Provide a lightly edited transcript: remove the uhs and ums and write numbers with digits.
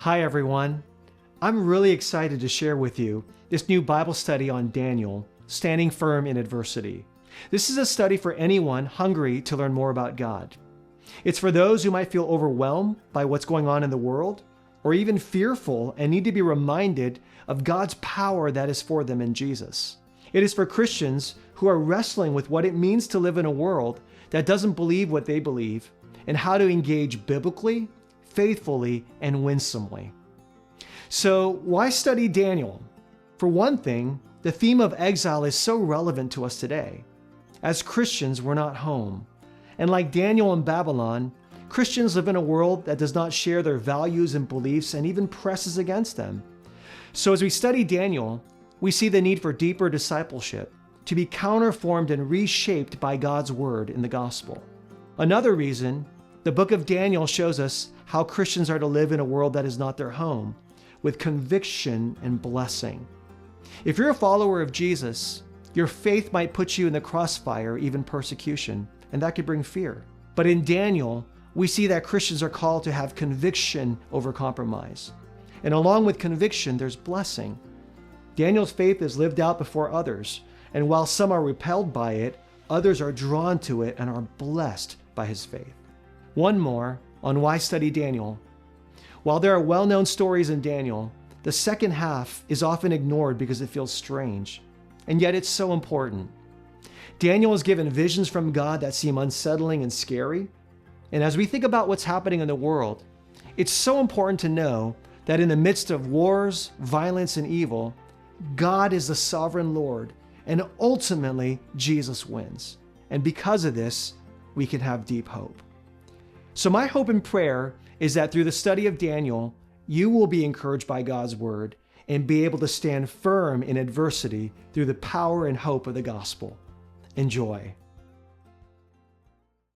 Hi, everyone. I'm really excited to share with you this new Bible study on Daniel, standing firm in adversity. This is a study for anyone hungry to learn more about God. It's for those who might feel overwhelmed by what's going on in the world, or even fearful and need to be reminded of God's power that is for them in Jesus. It is for Christians who are wrestling with what it means to live in a world that doesn't believe what they believe, and how to engage biblically, faithfully, and winsomely. So why study Daniel? For one thing, the theme of exile is so relevant to us today. As Christians, we're not home. And like Daniel in Babylon, Christians live in a world that does not share their values and beliefs and even presses against them. So as we study Daniel, we see the need for deeper discipleship, to be counterformed and reshaped by God's word in the gospel. Another reason, the book of Daniel shows us how Christians are to live in a world that is not their home, with conviction and blessing. If you're a follower of Jesus, your faith might put you in the crossfire, even persecution, and that could bring fear. But in Daniel, we see that Christians are called to have conviction over compromise. And along with conviction, there's blessing. Daniel's faith is lived out before others, and while some are repelled by it, others are drawn to it and are blessed by his faith. One more on why study Daniel. While there are well-known stories in Daniel, the second half is often ignored because it feels strange, and yet it's so important. Daniel is given visions from God that seem unsettling and scary, and as we think about what's happening in the world, it's so important to know that in the midst of wars, violence, and evil, God is the sovereign Lord, and ultimately Jesus wins. And because of this, we can have deep hope. So my hope and prayer is that through the study of Daniel, you will be encouraged by God's word and be able to stand firm in adversity through the power and hope of the gospel. Enjoy.